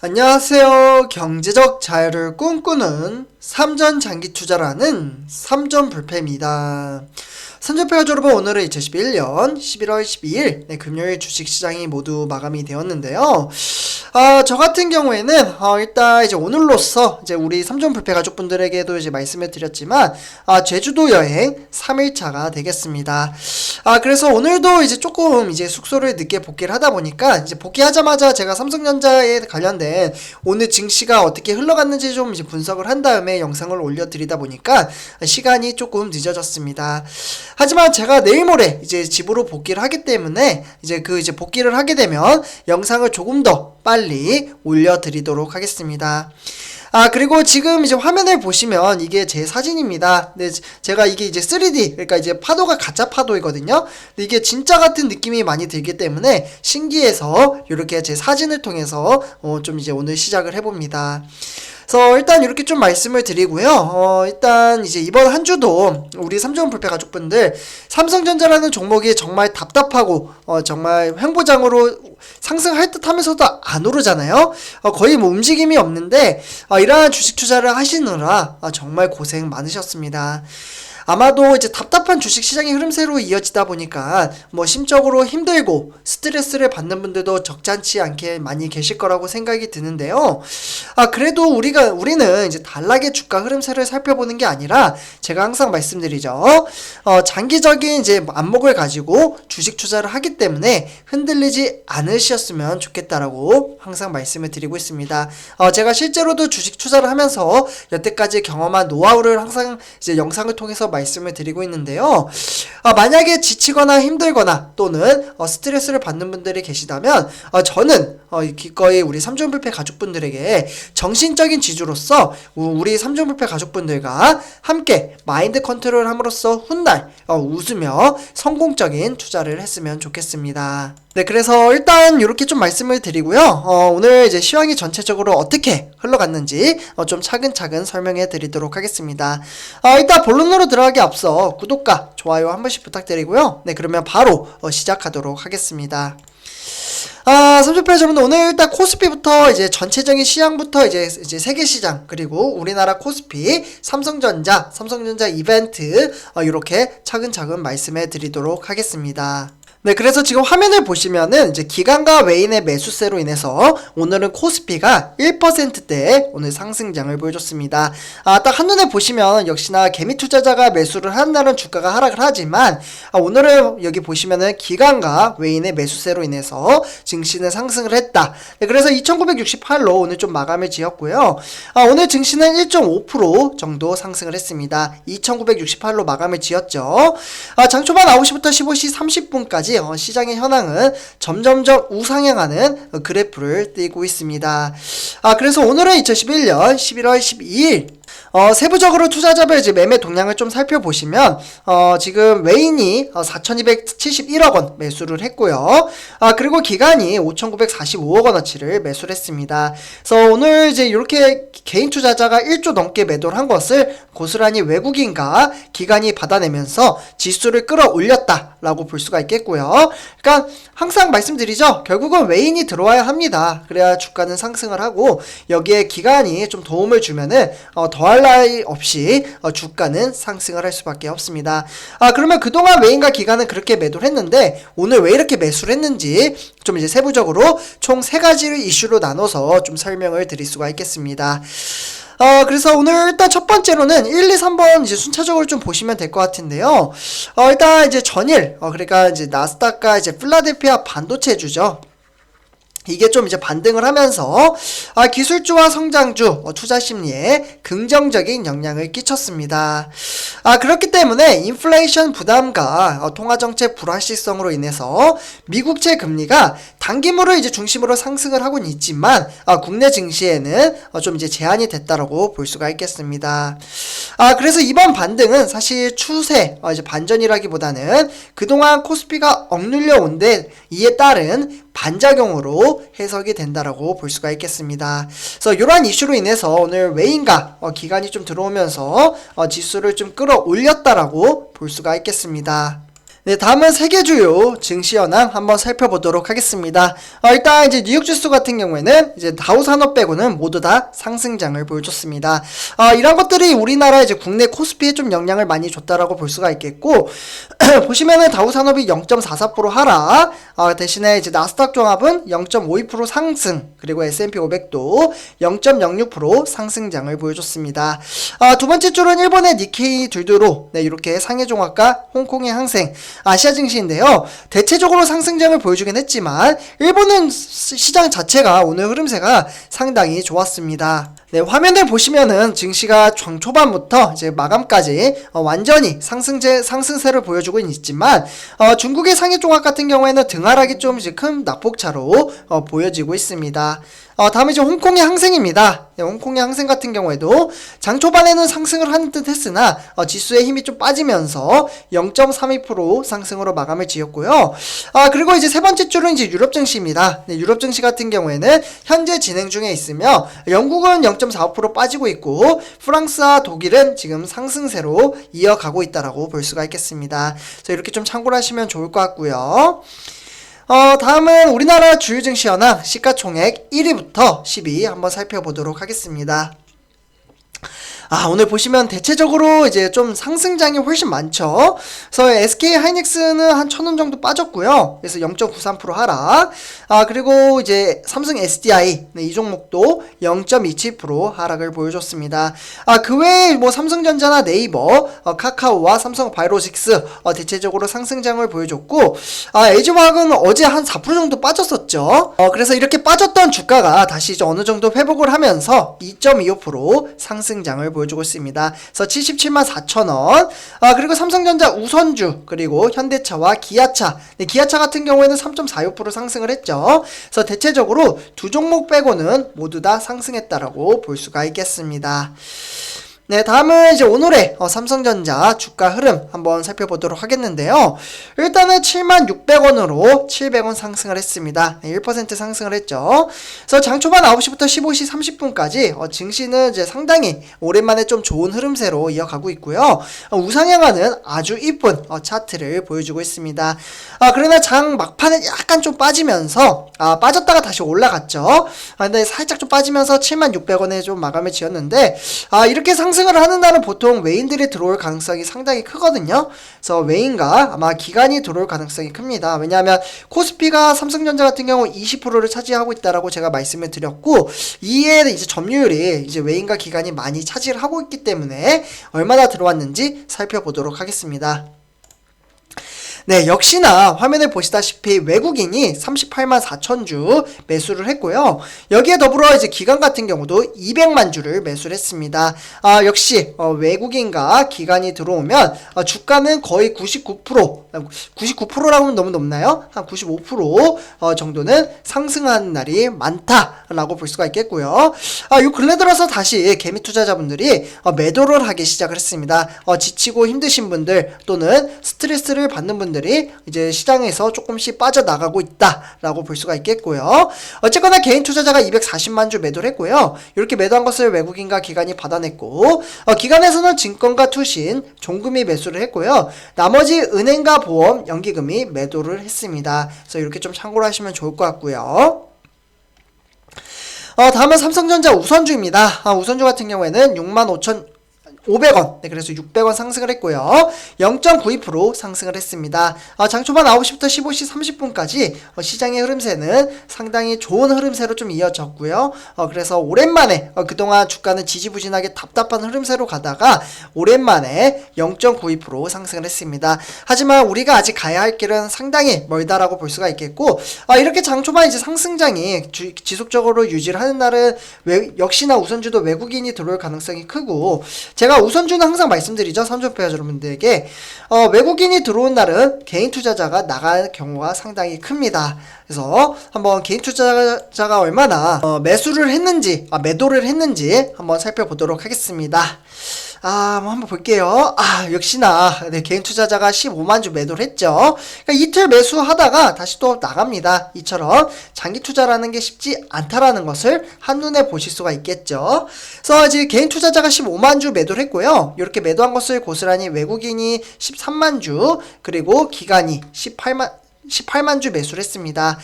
안녕하세요. 경제적 자유를 꿈꾸는 삼전 장기 투자라는 삼전불패입니다. 삼전불패 여러분, 오늘은 2011년 11월 12일 금요일 주식시장이 모두 마감이 되었는데요. 저 같은 경우에는 일단 이제 오늘로써 이제 우리 삼전불패 가족분들에게도 이제 말씀을 드렸지만 제주도 여행 3일차가 되겠습니다. 그래서 오늘도 이제 조금 이제 숙소를 늦게 복귀를 하다 보니까 이제 복귀하자마자 제가 삼성전자에 관련된 오늘 증시가 어떻게 흘러갔는지 좀 이제 분석을 한 다음에 영상을 올려드리다 보니까 시간이 조금 늦어졌습니다. 하지만 제가 내일 모레 이제 집으로 복귀를 하기 때문에 이제 복귀를 하게 되면 영상을 조금 더 빨리 올려드리도록 하겠습니다. 그리고 지금 이제 화면을 보시면 이게 제 사진입니다. 네, 제가 이게 이제 3D, 그러니까 이제 파도가 가짜 파도이거든요. 근데 이게 진짜 같은 느낌이 많이 들기 때문에 신기해서 이렇게 제 사진을 통해서 좀 이제 오늘 시작을 해봅니다. 그래서 일단 이렇게 좀 말씀을 드리고요. 일단 이제 이번 한 주도 우리 삼전불패 가족분들 삼성전자라는 종목이 정말 답답하고 정말 횡보장으로 상승할 듯 하면서도 안 오르잖아요. 거의 뭐 움직임이 없는데 이러한 주식 투자를 하시느라 정말 고생 많으셨습니다. 아마도 이제 답답한 주식시장의 흐름새로 이어지다 보니까 뭐 심적으로 힘들고 스트레스를 받는 분들도 적잖지 않게 많이 계실 거라고 생각이 드는데요. 그래도 우리는 이제 단락의 주가 흐름새를 살펴보는 게 아니라 제가 항상 말씀드리죠. 장기적인 이제 안목을 가지고 주식 투자를 하기 때문에 흔들리지 않으셨으면 좋겠다라고 항상 말씀을 드리고 있습니다. 제가 실제로도 주식 투자를 하면서 여태까지 경험한 노하우를 항상 이제 영상을 통해서 말씀을 드리고 있는데요. 만약에 지치거나 힘들거나 또는 스트레스를 받는 분들이 계시다면 저는 기꺼이 우리 삼전불패 가족분들에게 정신적인 지주로서 우리 삼전불패 가족분들과 함께 마인드 컨트롤 함으로써 훗날 웃으며 성공적인 투자를 했으면 좋겠습니다. 네, 그래서 일단 이렇게 좀 말씀을 드리고요. 오늘 이제 시황이 전체적으로 어떻게 흘러갔는지 좀 차근차근 설명해 드리도록 하겠습니다. 일단 본론으로 들어가기 앞서 구독과 좋아요 한 번씩 부탁드리고요. 네, 그러면 바로 시작하도록 하겠습니다. 삼전불패 여러분들, 오늘 일단 코스피부터 이제 전체적인 시장부터 이제 세계 시장, 그리고 우리나라 코스피, 삼성전자 이벤트 이렇게 차근차근 말씀해 드리도록 하겠습니다. 네, 그래서 지금 화면을 보시면은 이제 기관과 외인의 매수세로 인해서 오늘은 코스피가 1%대 오늘 상승장을 보여줬습니다. 딱 한눈에 보시면 역시나 개미 투자자가 매수를 한 날은 주가가 하락을 하지만 오늘은 여기 보시면은 기관과 외인의 매수세로 인해서 증시는 상승을 했다. 네, 그래서 2968로 오늘 좀 마감을 지었고요. 오늘 증시는 1.5% 정도 상승을 했습니다. 2968로 마감을 지었죠. 장 초반 9시부터 15시 30분까지 시장의 현황은 점점점 우상향하는 그래프를 띄고 있습니다. 그래서 오늘은 2011년 11월 12일 세부적으로 투자자별 이제 매매 동향을 좀 살펴보시면 지금 외인이 4,271억 원 매수를 했고요. 그리고 기관이 5,945억 원어치를 매수를 했습니다. 그래서 오늘 이제 이렇게 개인 투자자가 1조 넘게 매도를 한 것을 고스란히 외국인과 기관이 받아내면서 지수를 끌어올렸다라고 볼 수가 있겠고요. 그러니까 항상 말씀드리죠. 결국은 외인이 들어와야 합니다. 그래야 주가는 상승을 하고 여기에 기관이 좀 도움을 주면은 더할 나위 없이 주가는 상승을 할 수밖에 없습니다. 그러면 그동안 외인과 기관은 그렇게 매도를 했는데 오늘 왜 이렇게 매수를 했는지 좀 이제 세부적으로 총 3가지를 이슈로 나눠서 좀 설명을 드릴 수가 있겠습니다. 그래서 오늘 일단 첫 번째로는 1, 2, 3번 이제 순차적으로 좀 보시면 될 것 같은데요. 일단 이제 전일, 그러니까 이제 나스닥과 이제 필라델피아 반도체주죠. 이게 좀 이제 반등을 하면서 기술주와 성장주 투자 심리에 긍정적인 영향을 끼쳤습니다. 그렇기 때문에 인플레이션 부담과 통화정책 불확실성으로 인해서 미국채 금리가 단기물을 이제 중심으로 상승을 하고는 있지만 국내 증시에는 좀 이제 제한이 됐다라고 볼 수가 있겠습니다. 그래서 이번 반등은 사실 추세 이제 반전이라기보다는 그동안 코스피가 억눌려 온 데 이에 따른 반작용으로 해석이 된다라고 볼 수가 있겠습니다. 그래서 이러한 이슈로 인해서 오늘 외인과 기관이 좀 들어오면서 지수를 좀 끌어올렸다라고 볼 수가 있겠습니다. 네, 다음은 세계 주요 증시 현황 한번 살펴보도록 하겠습니다. 일단 이제 뉴욕 지수 같은 경우에는 이제 다우 산업 빼고는 모두 다 상승장을 보여줬습니다. 이런 것들이 우리나라 이제 국내 코스피에 좀 영향을 많이 줬다라고 볼 수가 있겠고, 보시면은 다우 산업이 0.44% 하락, 대신에 이제 나스닥 종합은 0.52% 상승, 그리고 S&P 500도 0.06% 상승장을 보여줬습니다. 두 번째 줄은 일본의 니케이 둘두로, 네, 이렇게 상해 종합과 홍콩의 항생, 아시아 증시인데요. 대체적으로 상승장을 보여주긴 했지만 일본은 시장 자체가 오늘 흐름세가 상당히 좋았습니다. 네, 화면을 보시면은 증시가 장 초반부터 이제 마감까지 완전히 상승세를 보여주고 있지만 중국의 상해 종합 같은 경우에는 등하락이 좀 이제 큰 낙폭차로 보여지고 있습니다. 다음에 이제 홍콩의 항생입니다. 네, 홍콩의 항생 같은 경우에도 장 초반에는 상승을 하는 듯 했으나 지수의 힘이 좀 빠지면서 0.32% 상승으로 마감을 지었고요. 그리고 이제 세 번째 줄은 이제 유럽 증시입니다. 네, 유럽 증시 같은 경우에는 현재 진행 중에 있으며 영국은 0.45% 빠지고 있고 프랑스와 독일은 지금 상승세로 이어가고 있다라고 볼 수가 있겠습니다. 그래서 이렇게 좀 참고를 하시면 좋을 것 같고요. 다음은 우리나라 주요 증시 현황 시가총액 1위부터 10위 한번 살펴보도록 하겠습니다. 오늘 보시면 대체적으로 이제 좀 상승장이 훨씬 많죠. 그래서 SK 하이닉스는 한 1,000원 정도 빠졌고요. 그래서 0.93% 하락. 그리고 이제 삼성 SDI, 네, 이 종목도 0.27% 하락을 보여줬습니다. 그 외에 뭐 삼성전자나 네이버, 카카오와 삼성 바이오로직스, 대체적으로 상승장을 보여줬고, LG화학은 어제 한 4% 정도 빠졌었죠. 그래서 이렇게 빠졌던 주가가 다시 이제 어느 정도 회복을 하면서 2.25% 상승장을 보여주고 있습니다. 그래서 774,000원. 그리고 삼성전자 우선주, 그리고 현대차와 기아차. 네, 기아차 같은 경우에는 3.46% 상승을 했죠. 그래서 대체적으로 두 종목 빼고는 모두 다 상승했다라고 볼 수가 있겠습니다. 네, 다음은 이제 오늘의 삼성전자 주가 흐름 한번 살펴보도록 하겠는데요. 일단은 76,600원으로 700원 상승을 했습니다. 네, 1% 상승을 했죠. 그래서 장 초반 9시부터 15시 30분까지 증시는 이제 상당히 오랜만에 좀 좋은 흐름세로 이어가고 있고요. 우상향하는 아주 이쁜 차트를 보여주고 있습니다. 그러나 장 막판에 약간 좀 빠지면서 빠졌다가 다시 올라갔죠. 근데 살짝 좀 빠지면서 76,600원에 좀 마감을 지었는데 이렇게 상승을 하는 날은 보통 외인들이 들어올 가능성이 상당히 크거든요. 그래서 외인과 아마 기관이 들어올 가능성이 큽니다. 왜냐하면 코스피가 삼성전자 같은 경우 20%를 차지하고 있다라고 제가 말씀을 드렸고, 이에 이제 점유율이 이제 외인과 기관이 많이 차지를 하고 있기 때문에 얼마나 들어왔는지 살펴보도록 하겠습니다. 네, 역시나 화면을 보시다시피 외국인이 38만 4천 주 매수를 했고요. 여기에 더불어 이제 기관 같은 경우도 200만 주를 매수를 했습니다. 역시 외국인과 기관이 들어오면 주가는 거의 99%라고 하면 너무 높나요? 한 95% 정도는 상승하는 날이 많다라고 볼 수가 있겠고요. 요 근래 들어서 다시 개미 투자자분들이 매도를 하기 시작을 했습니다. 지치고 힘드신 분들 또는 스트레스를 받는 분들이 이제 시장에서 조금씩 빠져나가고 있다라고 볼 수가 있겠고요. 어쨌거나 개인 투자자가 240만 주 매도를 했고요. 이렇게 매도한 것을 외국인과 기관이 받아냈고, 기관에서는 증권과 투신, 종금이 매수를 했고요. 나머지 은행과 보험, 연기금이 매도를 했습니다. 그래서 이렇게 좀 참고를 하시면 좋을 것 같고요. 다음은 삼성전자 우선주입니다. 우선주 같은 경우에는 65,500원, 네, 그래서 600원 상승을 했고요. 0.92% 상승을 했습니다. 장 초반 9시부터 15시 30분까지 시장의 흐름세는 상당히 좋은 흐름세로 좀 이어졌고요. 그래서 오랜만에 그동안 주가는 지지부진하게 답답한 흐름세로 가다가 오랜만에 0.92% 상승을 했습니다. 하지만 우리가 아직 가야 할 길은 상당히 멀다라고 볼 수가 있겠고, 이렇게 장 초반 이제 상승장이 지속적으로 유지를 하는 날은 역시나 우선주도 외국인이 들어올 가능성이 크고, 제가 우선주는 항상 말씀드리죠. 삼성페어 여러분들에게 외국인이 들어온 날은 개인 투자자가 나갈 경우가 상당히 큽니다. 그래서 한번 개인 투자자가 얼마나 매수를 했는지, 매도를 했는지 한번 살펴보도록 하겠습니다. 한번 볼게요. 역시나 네, 개인 투자자가 15만 주 매도를 했죠. 그러니까 이틀 매수하다가 다시 또 나갑니다. 이처럼 장기 투자라는 게 쉽지 않다라는 것을 한눈에 보실 수가 있겠죠. 그래서 이제 개인 투자자가 15만 주 매도를 했고요. 이렇게 매도한 것을 고스란히 외국인이 13만 주, 그리고 기관이 18만 주 매수를 했습니다.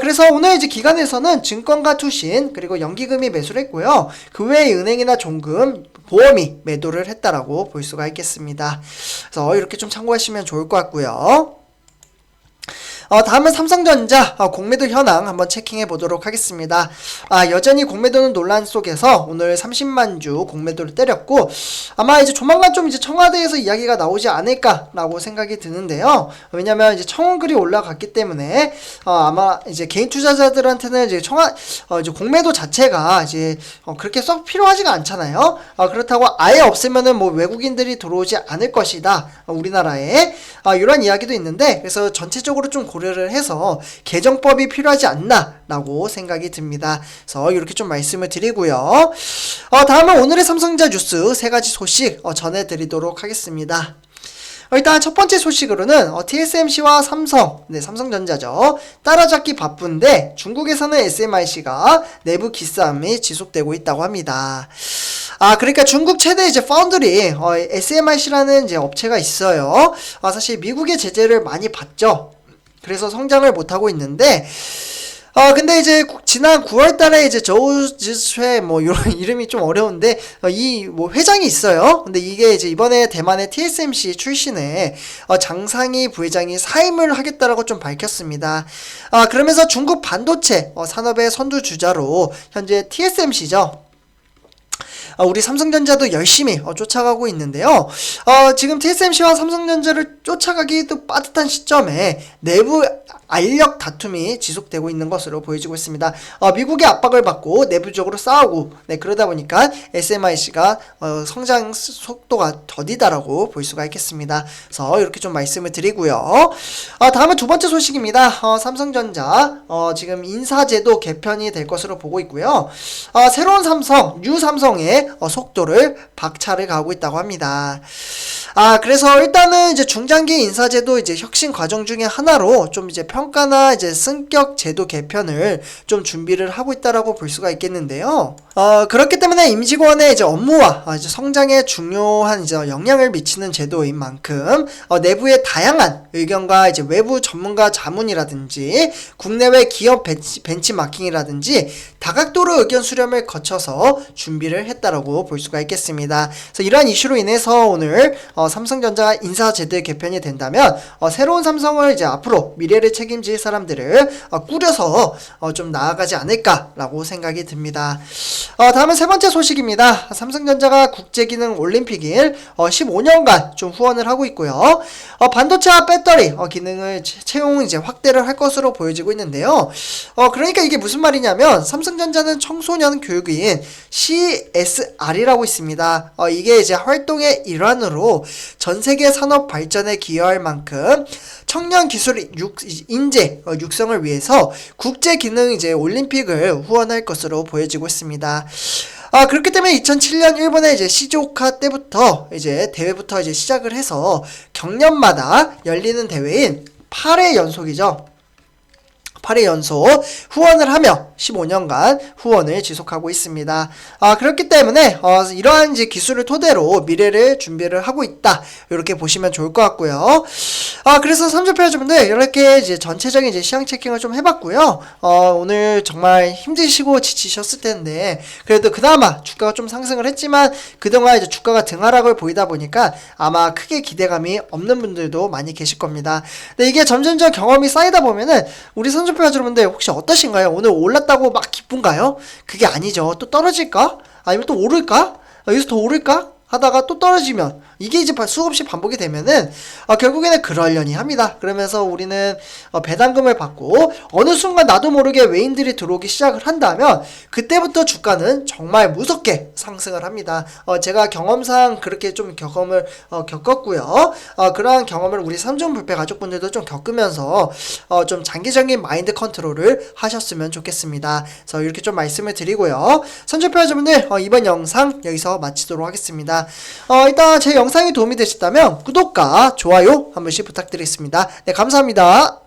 그래서 오늘 이제 기관에서는 증권과 투신, 그리고 연기금이 매수를 했고요. 그 외에 은행이나 종금, 보험이 매도를 했다라고 볼 수가 있겠습니다. 그래서 이렇게 좀 참고하시면 좋을 것 같고요. 다음은 삼성전자 공매도 현황 한번 체킹해 보도록 하겠습니다. 여전히 공매도는 논란 속에서 오늘 30만 주 공매도를 때렸고, 아마 이제 조만간 좀 이제 청와대에서 이야기가 나오지 않을까라고 생각이 드는데요. 왜냐면 이제 청원글이 올라갔기 때문에 아마 이제 개인 투자자들한테는 이제 이제 공매도 자체가 이제 그렇게 썩 필요하지가 않잖아요. 그렇다고 아예 없으면은 뭐 외국인들이 들어오지 않을 것이다, 우리나라에. 이런 이야기도 있는데, 그래서 전체적으로 좀 고려를 해서 개정법이 필요하지 않나라고 생각이 듭니다. 그래서 이렇게 좀 말씀을 드리고요. 다음은 오늘의 삼성전자 뉴스 세 가지 소식 전해드리도록 하겠습니다. 일단 첫 번째 소식으로는 TSMC와 삼성전자죠. 따라잡기 바쁜데 중국에서는 SMIC가 내부 기싸움이 지속되고 있다고 합니다. 그러니까 중국 최대 이제 파운드리 SMIC라는 이제 업체가 있어요. 사실 미국의 제재를 많이 받죠. 그래서 성장을 못하고 있는데, 근데 이제 지난 9월 달에 이제 저우즈쇠 뭐 이런 이름이 좀 어려운데 이 뭐 회장이 있어요. 근데 이게 이제 이번에 대만의 TSMC 출신의 장상희 부회장이 사임을 하겠다라고 좀 밝혔습니다. 그러면서 중국 반도체 산업의 선두주자로 현재 TSMC죠. 우리 삼성전자도 열심히 쫓아가고 있는데요. 지금 TSMC와 삼성전자를 쫓아가기도 빠듯한 시점에 내부 알력 다툼이 지속되고 있는 것으로 보여지고 있습니다. 미국의 압박을 받고 내부적으로 싸우고, 그러다 보니까 SMIC가 성장 속도가 더디다라고 볼 수가 있겠습니다. 그래서 이렇게 좀 말씀을 드리고요. 다음은 두 번째 소식입니다. 삼성전자 지금 인사제도 개편이 될 것으로 보고 있고요. 새로운 뉴 삼성의 속도를 박차를 가고 있다고 합니다. 그래서 일단은 이제 중장기 인사제도 이제 혁신 과정 중에 하나로 좀 이제 평가나 이제 승격 제도 개편을 좀 준비를 하고 있다라고 볼 수가 있겠는데요. 그렇기 때문에 임직원의 이제 업무와 이제 성장에 중요한 이제 영향을 미치는 제도인 만큼 내부의 다양한 의견과 이제 외부 전문가 자문이라든지 국내외 기업 벤치마킹이라든지 다각도로 의견 수렴을 거쳐서 준비를 했다라고 볼 수가 있겠습니다. 그래서 이러한 이슈로 인해서 오늘 삼성전자가 인사제도의 개편이 된다면 새로운 삼성을 이제 앞으로 미래를 책임질 사람들을 꾸려서 좀 나아가지 않을까라고 생각이 듭니다. 다음은 세 번째 소식입니다. 삼성전자가 국제기능 올림픽일 15년간 좀 후원을 하고 있고요. 반도체와 배터리 기능을 채용 이제 확대를 할 것으로 보여지고 있는데요. 그러니까 이게 무슨 말이냐면 삼성전자는 청소년 교육인 CSR이라고 있습니다. 이게 이제 활동의 일환으로 전 세계 산업 발전에 기여할 만큼 청년 기술 인재 육성을 위해서 국제 기능 이제 올림픽을 후원할 것으로 보여지고 있습니다. 그렇기 때문에 2007년 일본의 이제 시즈오카 때부터 이제 대회부터 이제 시작을 해서 경년마다 열리는 대회인 8회 연속이죠. 8회 연속 후원을 하며 15년간 후원을 지속하고 있습니다. 그렇기 때문에 이러한 이제 기술을 토대로 미래를 준비를 하고 있다, 이렇게 보시면 좋을 것 같고요. 그래서 삼주표여러분들 이렇게 이제 전체적인 이제 시황 체킹을 좀 해봤고요. 오늘 정말 힘드시고 지치셨을 텐데 그래도 그나마 주가가 좀 상승을 했지만 그동안 이제 주가가 등하락을 보이다 보니까 아마 크게 기대감이 없는 분들도 많이 계실 겁니다. 근데 이게 점점점 경험이 쌓이다 보면은 우리 선주표 여러분들 혹시 어떠신가요? 오늘 올랐다고 막 기쁜가요? 그게 아니죠. 또 떨어질까? 아니면 또 오를까? 여기서 더 오를까? 하다가 또 떨어지면 이게 이제 수없이 반복이 되면은 결국에는 그러려니 합니다. 그러면서 우리는 배당금을 받고 어느 순간 나도 모르게 외인들이 들어오기 시작을 한다면 그때부터 주가는 정말 무섭게 상승을 합니다. 제가 경험상 그렇게 좀 경험을 겪었고요. 그러한 경험을 우리 삼존불패 가족분들도 좀 겪으면서 좀 장기적인 마인드 컨트롤을 하셨으면 좋겠습니다. 그래서 이렇게 좀 말씀을 드리고요. 선전표 여러분들 이번 영상 여기서 마치도록 하겠습니다. 일단 제 영상이 도움이 되셨다면 구독과 좋아요 한 번씩 부탁드리겠습니다. 네, 감사합니다.